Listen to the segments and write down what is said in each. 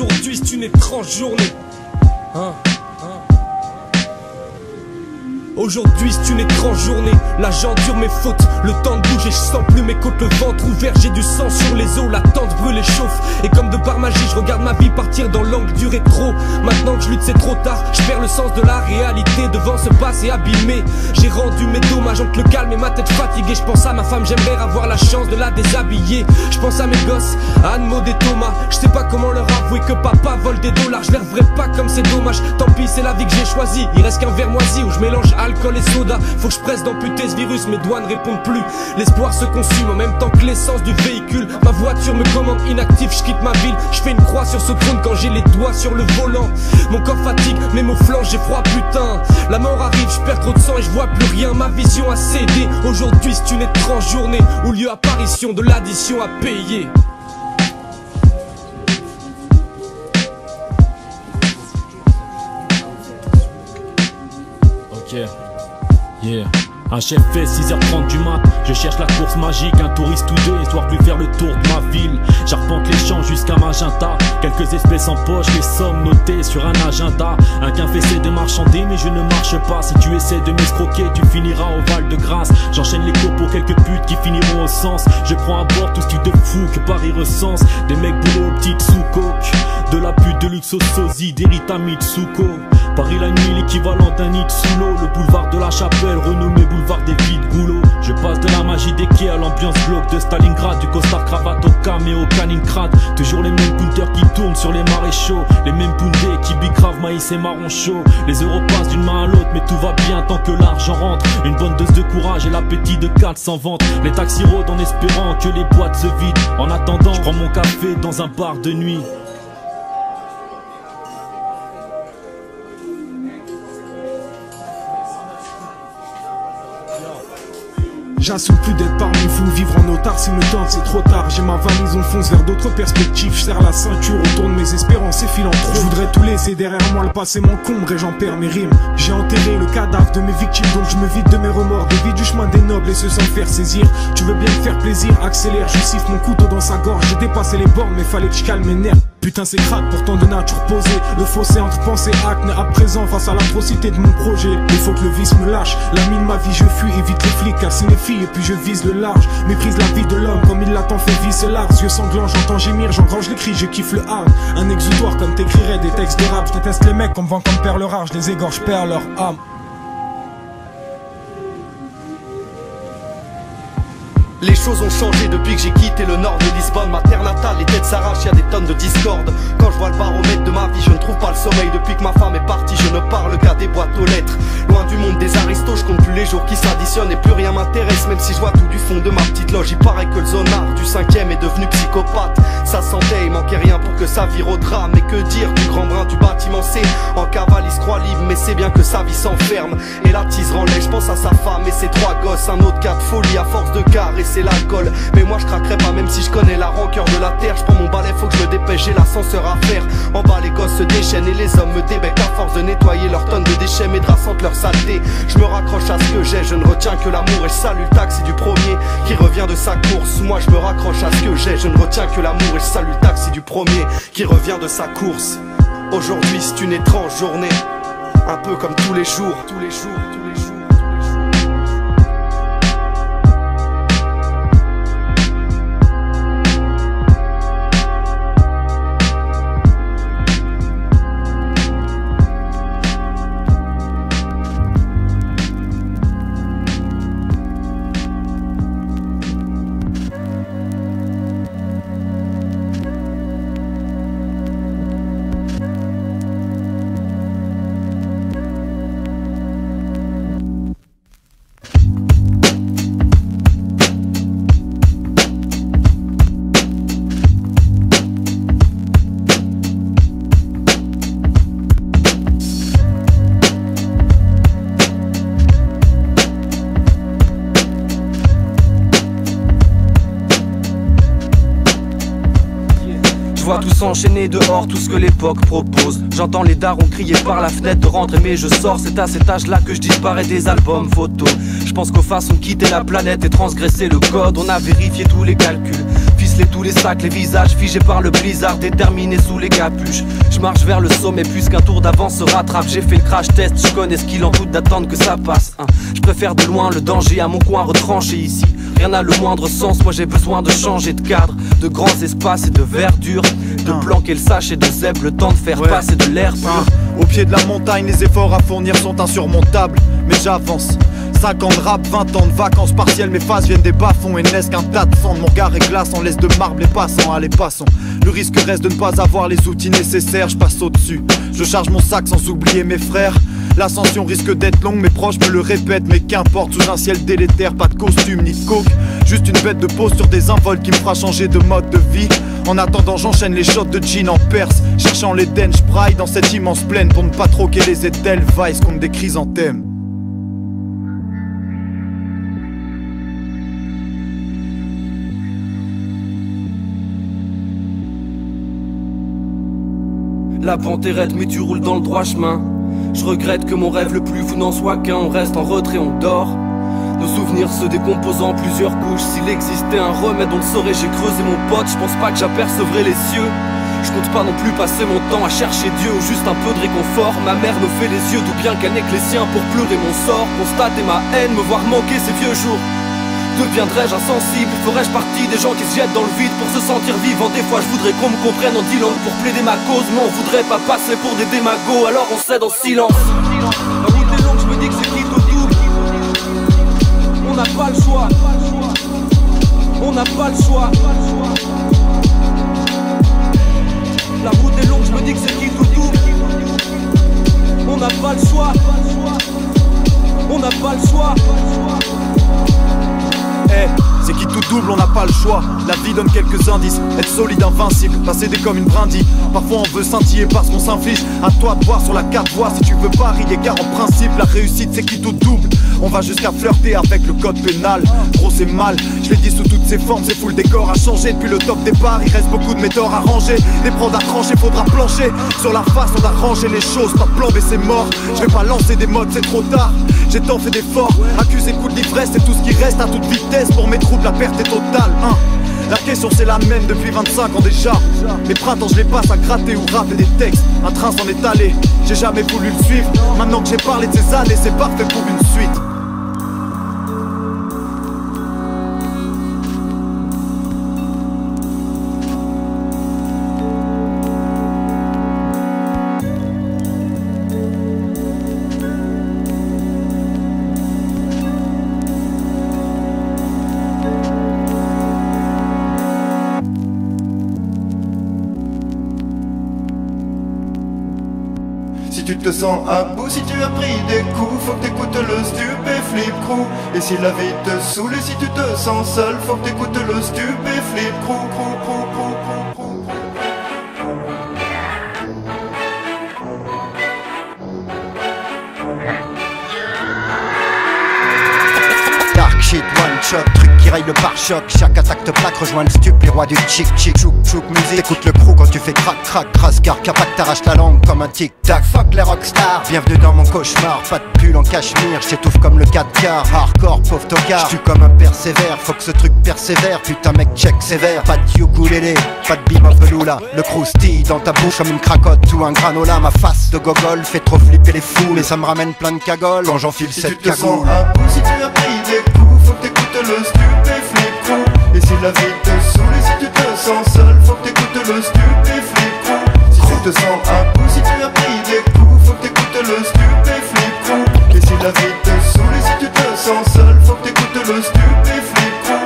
Aujourd'hui c'est une étrange journée. Aujourd'hui c'est une étrange journée, là j'endure mes fautes. Le temps de bouger, je sens plus mes côtes, le ventre ouvert, j'ai du sang sur les os. La tente brûle et chauffe, et comme de par magie je regarde ma vie partir dans l'angle du rétro. Maintenant que je lutte c'est trop tard, je perds le sens de la réalité devant ce passé abîmé. J'ai rendu mes dommages entre le calme et ma tête fatiguée. Je pense à ma femme, j'aimerais avoir la chance de la déshabiller. Je pense à mes gosses, à Anne, Maud et Thomas. Je sais pas comment leur avouer que papa vole des dollars. Je les reverrai pas comme c'est dommage, tant pis c'est la vie que j'ai choisie. Il reste qu'un verre moisi où je mélange alcool et soda. Faut que je presse d'amputer ce virus, mes doigts ne répondent plus. L'espoir se consume en même temps que l'essence du véhicule. Ma voiture me commande inactif, je quitte ma ville. Je fais une croix sur ce trône quand j'ai les doigts sur le volant. Mon corps fatigue, mes mots flanchent, j'ai froid putain. La mort arrive, je perds trop de sang et je vois plus rien. Ma vision a cédé, aujourd'hui c'est une étrange journée où lieu apparition de l'addition à payer. Ok, yeah. Un chef fait 6h30 du mat, je cherche la course magique, un touriste ou deux, histoire de lui faire le tour de ma ville. J'arpente les champs jusqu'à Magenta, quelques espèces en poche, les sommes notées sur un agenda. Un gain fessé de marchander, mais je ne marche pas. Si tu essaies de m'escroquer, tu finiras au Val-de-Grâce. J'enchaîne les cours pour quelques putes qui finiront au sens. Je prends à bord tout ce type de fou que Paris recense. Des mecs boulés aux petites sous-coques, de la pute de luxe au sosie, des Rita Mitsuko. Paris la nuit, l'équivalent d'un nid sous l'eau. Le boulevard de la Chapelle, renommé boulevard des vides goulots. Je passe de la magie des quais à l'ambiance glauque de Stalingrad, du costard cravate au cam et au Kaliningrad. Toujours les mêmes counters qui tournent sur les maréchaux, les mêmes poundés qui bicravent maïs et marron chaud. Les euros passent d'une main à l'autre, mais tout va bien tant que l'argent rentre. Une bonne dose de courage et l'appétit de 400 ventes. Les taxis rôdent en espérant que les boîtes se vident. En attendant, je prends mon café dans un bar de nuit. J'assume plus d'être parmi vous, vivre en otard si me tente c'est trop tard. J'ai ma valise, on fonce vers d'autres perspectives. Je serre la ceinture, on tourne mes espérances et file en trop. Je voudrais tout laisser derrière moi, le passé m'encombre et j'en perds mes rimes. J'ai enterré le cadavre de mes victimes, donc je me vide de mes remords. De vie du chemin des nobles et se sans faire saisir. Tu veux bien me faire plaisir, accélère, je siffle mon couteau dans sa gorge. J'ai dépassé les bornes mais fallait que je calme mes nerfs. Putain c'est crade, pourtant de nature posée. Le fossé entre pensée et acte n'est à présent face à l'atrocité de mon projet. Il faut que le vice me lâche, la mine ma vie je fuis, évite les flics, casse mes filles et puis je vise le large. Méprise la vie de l'homme comme il l'attend, fait vis et large. Yeux sanglants, j'entends gémir, j'engrange les cris, je kiffe le hard. Un exutoire comme t'écrirais des textes de rap. Je déteste les mecs qu'on me vend comme perles rares, je les égorge, perds leur âme. Les choses ont changé depuis que j'ai quitté le nord de Lisbonne. Ma terre natale, les têtes s'arrachent, y'a des tonnes de discorde. Quand je vois le baromètre de ma vie, je ne trouve pas le sommeil. Depuis que ma femme est partie, je ne parle qu'à des boîtes aux lettres. Loin du monde des aristos, je compte plus les jours qui s'additionnent. Et plus rien m'intéresse, même si je vois tout du fond de ma petite loge. Il paraît que le zonard du 5e est devenu psychopathe. Ça sentait, il manquait rien pour que ça vire au drame. Et que dire du grand brin du bâtiment C? En cavale il se croit libre, mais c'est bien que sa vie s'enferme. Et la tise renlait, je pense à sa femme et ses 3 gosses. Un autre cas de folie à force de caresser c'est l'alcool. Mais moi je craquerai pas même si je connais la rancœur de la terre. Je prends mon balai, faut que je me dépêche, j'ai l'ascenseur à faire. En bas les gosses se déchaînent et les hommes me débecquent à force de nettoyer leurs tonnes de déchets. Mes draps sentent leur saleté. Je me raccroche à ce que j'ai, je ne retiens que l'amour. Et je salue le taxi du premier qui revient de sa course. Moi je me raccroche à ce que j'ai, je ne retiens que l'amour. Et je salue le taxi du premier qui revient de sa course. Aujourd'hui c'est une étrange journée, un peu comme tous les jours, tous les jours. Je vois tout s'enchaîner dehors, tout ce que l'époque propose. J'entends les darons crier par la fenêtre de rentrer, mais je sors. C'est à cet âge-là que je disparais des albums photos. Je pense qu'aux façons de quitter la planète et transgresser le code. On a vérifié tous les calculs, ficelés tous les sacs, les visages figés par le blizzard, déterminés sous les capuches. Je marche vers le sommet puisqu'un tour d'avance se rattrape. J'ai fait le crash test, je connais ce qu'il en coûte d'attendre que ça passe. Je préfère de loin le danger à mon coin retranché ici. Rien n'a le moindre sens, moi j'ai besoin de changer de cadre, de grands espaces et de verdure, de planquer le sache et de zèbre, le temps de faire passer de l'air pur. Au pied de la montagne, les efforts à fournir sont insurmontables, mais j'avance. 5 ans de rap, 20 ans de vacances partielles, mes phases viennent des bas-fonds et naissent qu'un tas de sang. Mon regard est glaçant, laisse de marbre les passants, allez passons. Le risque reste de ne pas avoir les outils nécessaires, je passe au-dessus. Je charge mon sac sans oublier mes frères. L'ascension risque d'être longue, mes proches me le répètent, mais qu'importe, sous un ciel délétère, pas de costume ni de coke. Juste une bête de pause sur des invols qui me fera changer de mode de vie. En attendant, j'enchaîne les shots de gin en Perse, cherchant les dents, j'braille dans cette immense plaine pour ne pas troquer les Edelweiss contre des chrysanthèmes. La pente est raide mais tu roules dans le droit chemin. Je regrette que mon rêve le plus fou n'en soit qu'un. On reste en retrait, on dort. Nos souvenirs se décomposent en plusieurs couches. S'il existait un remède on le saurait. J'ai creusé mon pote, je pense pas que j'apercevrais les cieux. Je compte pas non plus passer mon temps à chercher Dieu ou juste un peu de réconfort. Ma mère me fait les yeux, d'où bien qu'elle n'est que les siens pour pleurer mon sort. Constater ma haine, me voir manquer ces vieux jours. Deviendrais-je insensible? Ferais-je partie des gens qui se jettent dans le vide pour se sentir vivant? Des fois je voudrais qu'on me comprenne en 10 langues pour plaider ma cause, mais on voudrait pas passer pour des démagos, alors on cède en silence. La route est longue, je me dis que c'est quitte au double. On n'a pas le choix. On n'a pas le choix. La route est longue, je me dis que c'est quitte au double. On n'a pas le choix. On n'a pas le choix. C'est qui tout double, on n'a pas le choix. La vie donne quelques indices, être solide, invincible, passer des comme une brindille. Parfois on veut scintiller parce qu'on s'inflige. À toi de voir sur la carte voix si tu veux parier, car en principe la réussite c'est qui tout double. On va jusqu'à flirter avec le code pénal. Gros c'est mal, je l'ai dit sous toutes ses formes. C'est fou, le décor a changé depuis le top départ. Il reste beaucoup de méthodes à ranger, des prods à trancher, faudra plancher. Sur la face on a rangé les choses, pas plan B c'est mort. Je vais pas lancer des modes, c'est trop tard. J'ai tant fait d'efforts, accusé coup de l'ivresse, c'est tout ce qui reste à toute vitesse. Pour mes troubles la perte est totale, hein. La question c'est la même depuis 25 ans déjà. Les printemps je les passe à gratter ou rapper des textes. Un train s'en est allé, j'ai jamais voulu le suivre. Maintenant que j'ai parlé de ces années, c'est parfait pour une suite. Si tu te sens à bout, si tu as pris des coups, faut que t'écoutes le Stupéflip Crew. Et si la vie te saoule et si tu te sens seul, faut que t'écoutes le Stupéflip Crew. Dark shit, one shot, truc qui raye le pare-choc. Chaque attaque te plaque, rejoins le stup, les rois du chic chic. Chouk chouk musique, écoute le crew quand tu fais crac crac crasse. Car capac t'arrache la langue comme un tic tac. Fuck les rockstars, bienvenue dans mon cauchemar. Pas de pull en cachemire, j'étouffe comme le 4K. Hardcore, pauvre tocard, j'tue comme un persévère. Faut que ce truc persévère, putain mec check sévère. Pas de ukulélé, pas de bim un peloula. Le croustille dans ta bouche comme une cracotte ou un granola. Ma face de gogol fait trop flipper les fous, mais ça me ramène plein de cagoles quand j'enfile cette cagoule. Si tu as pris des coups, faut que t'écoutes le Stupéflip Crew. Et si la vie te saoule et si tu te sens seul, faut que t'écoutes le Stupéflip Crew. Si tu te sens à bout, si tu as pris des coups, faut que t'écoutes le Stupéflip Crew. Et si la vie te saoule et si tu te sens seul, faut que t'écoutes le Stupéflip Crew.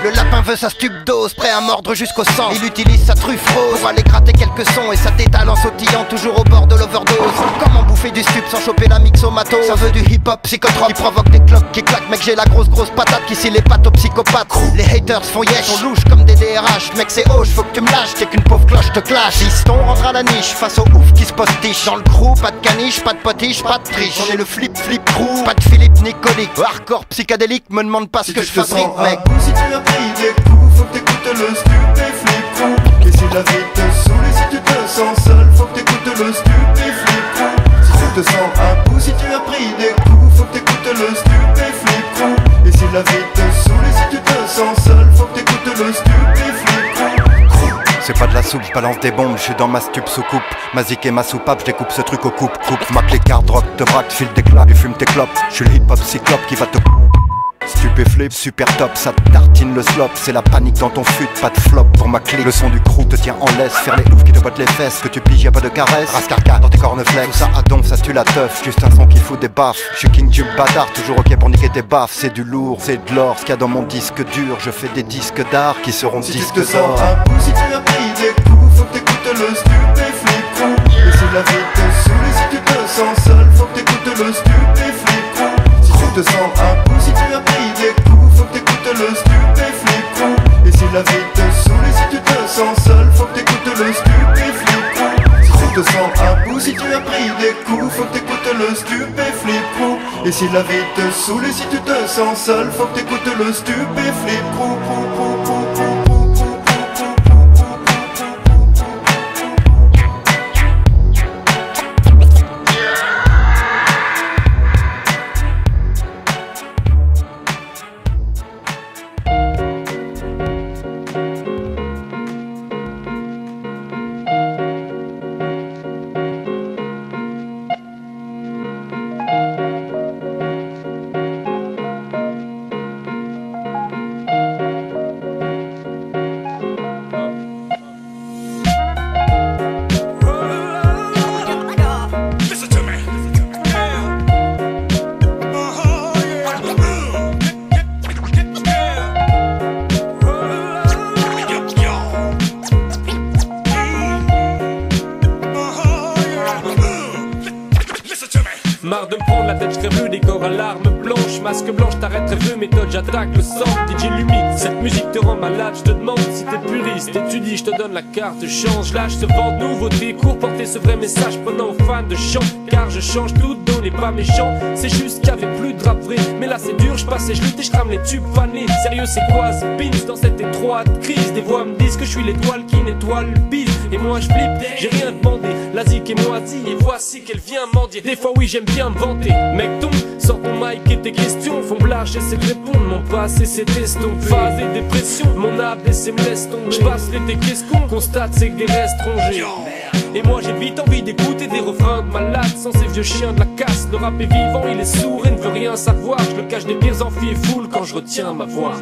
Le lapin veut sa stupdose, prêt à mordre jusqu'au sang. Il utilise sa truffe rose pour aller gratter quelques sons et sa tétale en sautillant toujours au bord de l'overdose. Comment bouffer du stup sans choper la mixomato? Ça veut du hip-hop psychotrope qui provoque des cloques qui claquent. Mec j'ai la grosse patate qui scie les pattes aux psychopathes. Les haters font yesh, on louche comme des DRH. Mec c'est hoche, faut que tu me lâches, t'es qu'une pauvre cloche te clash. Fiston rentre à la niche face au ouf qui se postiche. Dans le crew, pas de caniche, pas de potiche, pas de triche. On est le flip crew, pas de Philippe Nicolique. Hardcore psychédélique, me demande pas ce que je fabrique mec. Si tu as pris des coups, faut que t'écoutes le Stupéflip Crew. Et si la vie te saoule et si tu te sens seul, faut que t'écoutes le Stupéflip Crew. Si tu te sens à bout, si tu as pris des coups, faut que t'écoutes le Stupéflip Crew. Et si la vie te saoule et si tu te sens seul, faut que t'écoutes le Stupéflip Crew. C'est pas de la soupe, je balance des bombes, je suis dans ma stup sous coupe. Ma zik et ma soupape, je découpe ce truc au coupe. Ma clé carte, drogue, te braque, file des claques, et fume tes clopes. Je suis le hip hop cyclope qui va te Stupéflip, super top, ça te tartine le slop. C'est la panique dans ton fut, pas de flop pour ma clique. Le son du crew te tient en laisse, faire les oufs qui te bottent les fesses. Que tu piges, y'a pas de caresse, rascarca dans tes corneflex. Tout ça à donf, ça tue la teuf, juste un son qui fout des baffes. Je suis king du bâtard, toujours ok pour niquer tes baffes. C'est du lourd, c'est de l'or, ce qu'il y a dans mon disque dur. Je fais des disques d'art qui seront Si disques tu te sens d'or. un coup, si tu as pris des coups, faut que t'écoutes le Stupéflip Crew. Et si la vie te saoule et si tu te sens seul, faut que t'écoutes le Stupéflip Crew. Si tu te sens un coup, si tu as pris des coups, faut que t'écoutes le Stupéflip Crew. Et si la vie te saoule et si tu te sens seul, faut que t'écoutes le Stupéflip Crew. Si tu te sens un coup, si tu as pris des coups, faut que t'écoutes le Stupéflip Crew. Et si la vie te saoule et si tu te sens seul, faut que t'écoutes le Stupéflip Crew. Marre de me prendre la tête, je crève le décor à l'arme blanche. Masque blanche, t'arrêtes rêveux, méthode, j'attaque le sang. DJ Lumix, cette musique te rend malade. Je te demande si t'es puriste, étudie, je te donne la carte, change. Lâche ce vent de nouveauté, cours porter ce vrai message pendant aux fans de chant. Car je change tout, don n'est pas méchant. C'est juste qu'il y avait plus de rap vrai. Mais là c'est dur, je passe et je lutte et je crame les tubes fanés. Sérieux, c'est quoi ce pins dans cette étroite crise? Des voix me disent que je suis l'étoile qui nettoie le bise. Et moi je flippe, j'ai rien demandé. La zik est moisie et voici qu'elle vient mendier. Des fois oui j'aime bien me vanter. Mec ton, sors ton mic et tes questions font blanche, j'essaie de répondre. Mon passé c'est estompé. Phase et dépression, mon ABC me laisse tomber. Je passe l'été, qu'est-ce qu'on constate, c'est que des restes rongés. Et moi j'ai vite envie d'écouter des refrains de malade. Sans ces vieux chiens de la casse, le rap est vivant, il est sourd et ne veut rien savoir. Je le cache des pires amphis et foule quand je retiens ma voix.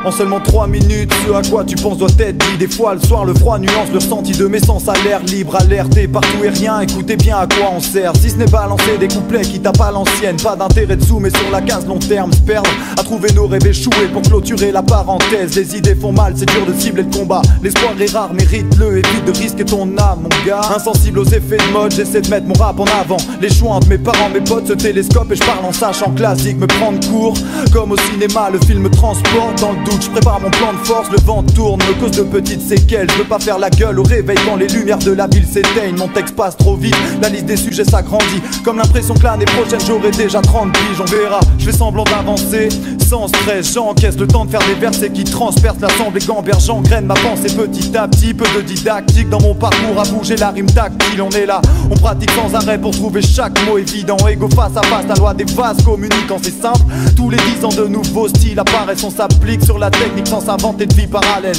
En seulement 3 minutes, ce à quoi tu penses doit être dit. Des fois le soir le froid nuance le ressenti de mes sens à l'air libre. Alerté partout et rien, écoutez bien à quoi on sert. Si ce n'est balancer des couplets qui tapent à l'ancienne. Pas d'intérêt dessous mais sur la case long terme se perdre à trouver nos rêves échoués pour clôturer la parenthèse. Les idées font mal, c'est dur de cibler le combat. L'espoir est rare, mérite-le, évite de risquer ton âme mon gars. Insensible aux effets de mode, j'essaie de mettre mon rap en avant. Les choix entre mes parents, mes potes se télescopent et je parle en sachant classique. Me prendre court, comme au cinéma, le film me transporte. Dans le doute, je prépare mon plan de force, le vent tourne, me cause de petites séquelles. Je veux pas faire la gueule au réveil quand les lumières de la ville s'éteignent. Mon texte passe trop vite, la liste des sujets s'agrandit. Comme l'impression que l'année prochaine j'aurai déjà 30 piges. On verra, je fais semblant d'avancer sans stress, j'encaisse le temps de faire des versets qui transpercent l'assemblée gamberge. J'engraine ma pensée petit à petit, peu de didactique dans mon parcours à bouger la rime tactile. On est là, on pratique sans arrêt pour trouver chaque mot évident. Ego face à face, la loi des vases communiquant, c'est simple. Tous les 10 ans de nouveaux styles apparaissent, on s'applique sur la technique sans s'inventer de vie parallèle.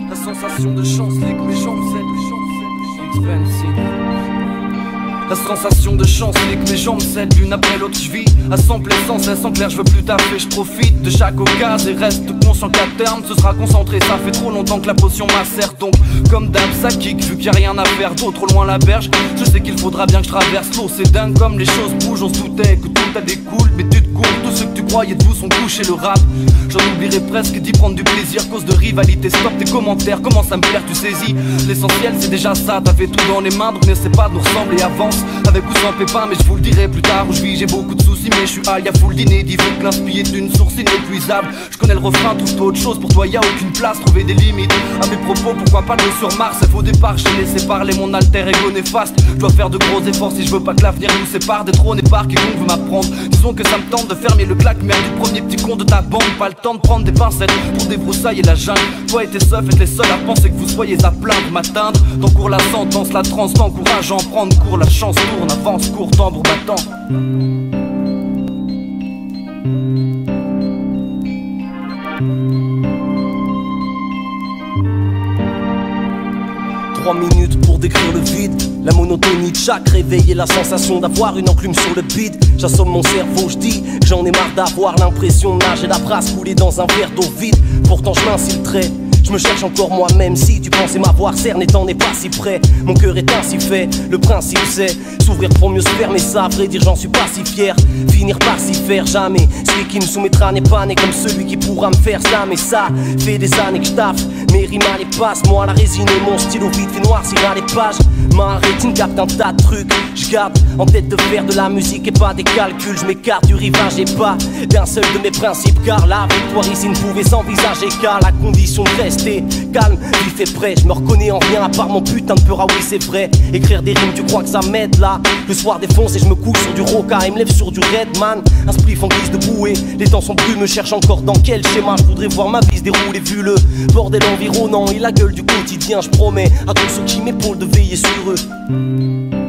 La sensation de chance, les que mes jambes expensive. La sensation de chance fait que mes jambes cèdent l'une après l'autre. Je vis à 100 plaies sans cesse en clair, je veux plus taffer. Je profite de chaque occasion et reste conscient qu'à terme ce sera concentré. Ça fait trop longtemps que la potion m'assert. Donc comme d'hab ça kick, vu qu'il y a rien à faire d'autre loin la berge. Je sais qu'il faudra bien que je traverse l'eau. C'est dingue comme les choses bougent, on se doutait que tout a découle. Mais tu te cours, tous ceux que tu croyais debout sont couchés. Le rap, j'en oublierai presque d'y prendre du plaisir. Cause de rivalité, stop tes commentaires, commence à me plaire, tu saisis. L'essentiel c'est déjà ça, t'avais tout dans les mains. Donc n'essaie pas de nous ressembler, avance avec ou sans pépin. Mais je vous le dirai plus tard où je vis, j'ai beaucoup de soucis. Mais je suis high, y'a full d'inédit, vu que l'inspiré d'une source inépuisable. Je connais le refrain, trouve-toi autre chose, pour toi y'a aucune place. Trouver des limites à mes propos, pourquoi pas le sur Mars. C'est faux départ, j'ai laissé parler mon alter ego néfaste. Je dois faire de gros efforts si je veux pas que l'avenir nous sépare des trônes épars quiconque veut m'apprendre. Disons que ça me tente de fermer le claque-mer du premier petit con de ta bande. Pas le temps de prendre des pincettes pour débroussailler la jungle. Toi et tes seufs êtes les seuls à penser que vous soyez à plaindre, m'atteindre. T'encours la sentence, la transe, t'encourage à en prendre cours. La chance tourne, avance, court, tambour battant. 3 minutes pour décrire le vide, la monotonie de chaque réveil et la sensation d'avoir une enclume sur le bide. J'assomme mon cerveau, je dis que j'en ai marre d'avoir l'impression de nager la brasse coulée dans un verre d'eau vide. Pourtant je m'infiltrais, je me cherche encore moi-même. Si tu pensais m'avoir cerné, t'en es pas si près. Mon cœur est ainsi fait, le principe c'est s'ouvrir pour mieux se fermer. Ça, à vrai dire j'en suis pas si fier. Finir par s'y faire jamais. Celui qui me soumettra n'est pas né comme celui qui pourra me faire ça. Mais ça fait des années que je taffe, mes rimes à les passe. Moi la résine et mon stylo vite fait noircir à les pages. Ma rétine capte un tas de trucs. Je garde en tête de faire de la musique et pas des calculs. Je m'écarte du rivage et pas d'un seul de mes principes. Car la victoire ici ne pouvait s'envisager qu'à la condition de rester calme, vif et prêt. Je me reconnais en rien à part mon putain de peur. Ah oui c'est vrai, écrire des rimes tu crois que ça m'aide là. Le soir défonce et je me couche sur du roca et me lève sur du Redman. Un spliff en guise de bouée, les temps sont plus, me cherche encore dans quel schéma. Je voudrais voir ma vie se dérouler vu le bordel environnant et la gueule du quotidien. Je promets à tous ceux qui m'épaulent de veiller sur eux.